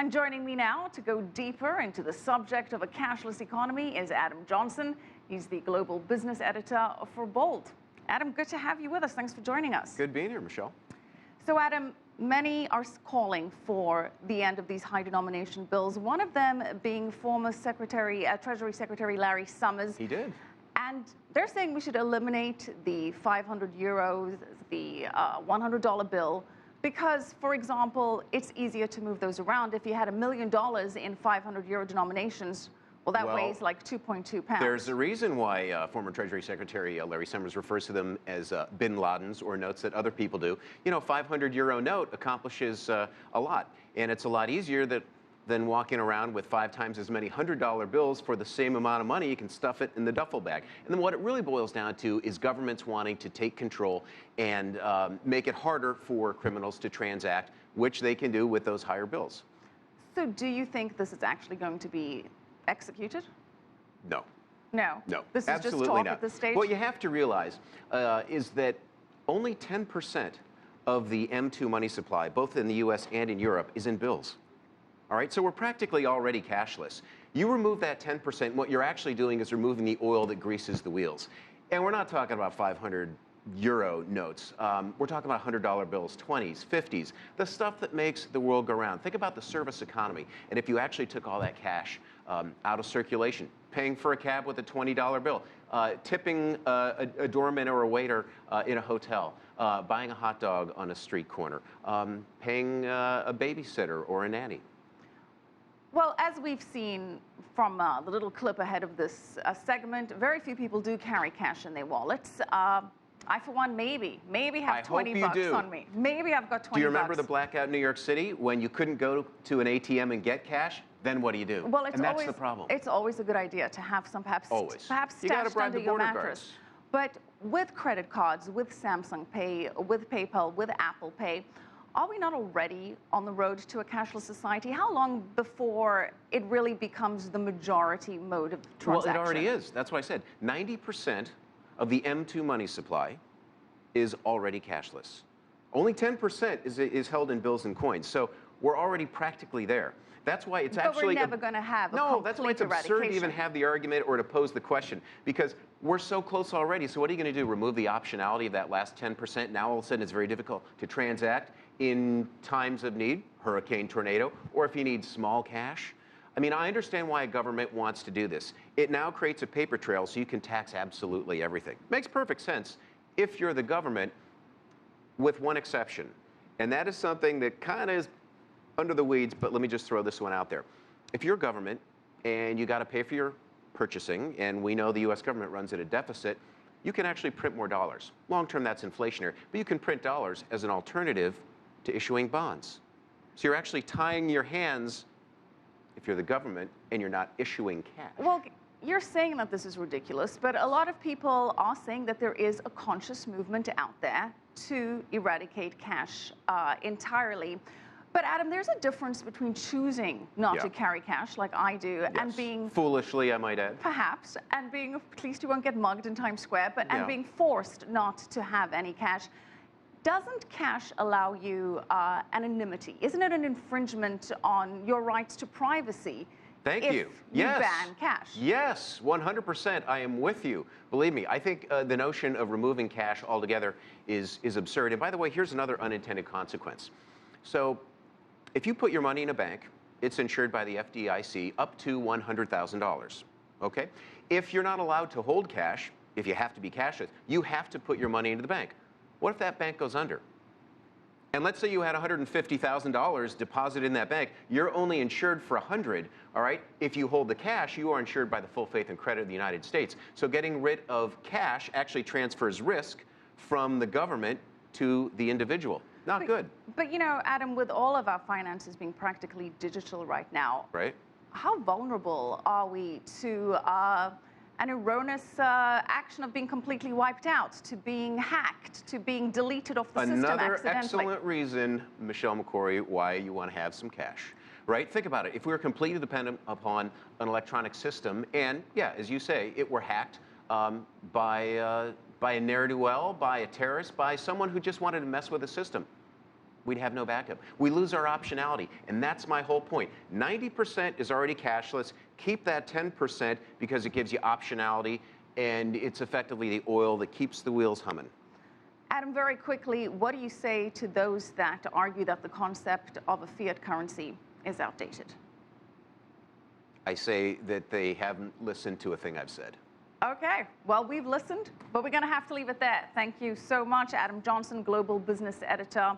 And joining me now to go deeper into the subject of a cashless economy is Adam Johnson. He's the global business editor for Bold. Adam, good to have you with us. Thanks for joining us. Good being here, Michelle. So, Adam, many are calling for the end of these high denomination bills, one of them being former Treasury Secretary Larry Summers. He did. And they're saying we should eliminate the 500 euros, the $100 bill, because, for example, it's easier to move those around. If you had $1 million in 500 euro denominations, well, that weighs like 2.2 pounds. There's a reason why former Treasury Secretary Larry Summers refers to them as bin Ladens, or notes that other people do. You know, 500 euro note accomplishes a lot, and it's a lot easier than walking around with 5 times as many $100 bills for the same amount of money. You can stuff it in the duffel bag. And then what it really boils down to is governments wanting to take control and make it harder for criminals to transact, which they can do with those higher bills. So do you think this is actually going to be executed? No. No. No. This is absolutely just talk not. at this stage? What you have to realize is that only 10% of the M2 money supply, both in the US and in Europe, is in bills. All right, so we're practically already cashless. You remove that 10%, what you're actually doing is removing the oil that greases the wheels. And we're not talking about 500 euro notes. We're talking about $100 bills, 20s, 50s, the stuff that makes the world go round. Think about the service economy. And if you actually took all that cash out of circulation, paying for a cab with a $20 bill, tipping a doorman or a waiter in a hotel, buying a hot dog on a street corner, paying a babysitter or a nanny. Well, as we've seen from the little clip ahead of this segment, very few people do carry cash in their wallets. I, for one, maybe have 20 bucks on me. Maybe I've got 20 bucks. Do you remember the blackout in New York City when you couldn't go to an ATM and get cash? Then what do you do? Well, and that's the problem. It's always a good idea to have some perhaps you gotta stashed bribe under the your border mattress. guards. But with credit cards, with Samsung Pay, with PayPal, with Apple Pay, are we not already on the road to a cashless society? How long before it really becomes the majority mode of transaction? Well, it already is. That's what I said. 90% of the M2 money supply is already cashless. Only 10% is held in bills and coins. So we're already practically there. That's why it's but we're never going to have a complete that's why it's absurd to even have the argument or to pose the question, because we're so close already. So what are you going to do? Remove the optionality of that last 10%? Now all of a sudden it's very difficult to transact in times of need, hurricane, tornado, or if you need small cash. I mean, I understand why a government wants to do this. It now creates a paper trail so you can tax absolutely everything. Makes perfect sense if you're the government, with one exception. And that is something that kind of is under the weeds, but let me just throw this one out there. If you're government and you got to pay for your purchasing, and we know the US government runs at a deficit, you can actually print more dollars. Long term, that's inflationary, but you can print dollars as an alternative to issuing bonds. So you're actually tying your hands if you're the government and you're not issuing cash. Well, you're saying that this is ridiculous, but a lot of people are saying that there is a conscious movement out there to eradicate cash entirely. But Adam, there's a difference between choosing not to carry cash, like I do, and being foolishly, I might add, perhaps, and being, at least you won't get mugged in Times Square, but and being forced not to have any cash. Doesn't cash allow you anonymity? Isn't it an infringement on your rights to privacy? Thank you. If you ban cash. Yes, 100%. I am with you. Believe me, I think the notion of removing cash altogether is absurd. And by the way, here's another unintended consequence. So if you put your money in a bank, it's insured by the FDIC up to $100,000. Okay? If you're not allowed to hold cash, if you have to be cashless, you have to put your money into the bank. What if that bank goes under? And let's say you had $150,000 deposited in that bank. You're only insured for $100,000, all right? If you hold the cash, you are insured by the full faith and credit of the United States. So getting rid of cash actually transfers risk from the government to the individual. Not good. But you know, Adam, with all of our finances being practically digital right now, right? How vulnerable are we to an erroneous action of being completely wiped out, to being hacked, to being deleted off the system accidentally? Another excellent reason, Michelle Makori, why you want to have some cash, right? Think about it. If we were completely dependent upon an electronic system, and yeah, as you say, it were hacked by a ne'er-do-well, by a terrorist, by someone who just wanted to mess with the system, we'd have no backup. We lose our optionality, and that's my whole point. 90% is already cashless. Keep that 10% because it gives you optionality, and it's effectively the oil that keeps the wheels humming. Adam, very quickly, what do you say to those that argue that the concept of a fiat currency is outdated? I say that they haven't listened to a thing I've said. Okay, well, we've listened, but we're going to have to leave it there. Thank you so much, Adam Johnson, Global Business Editor.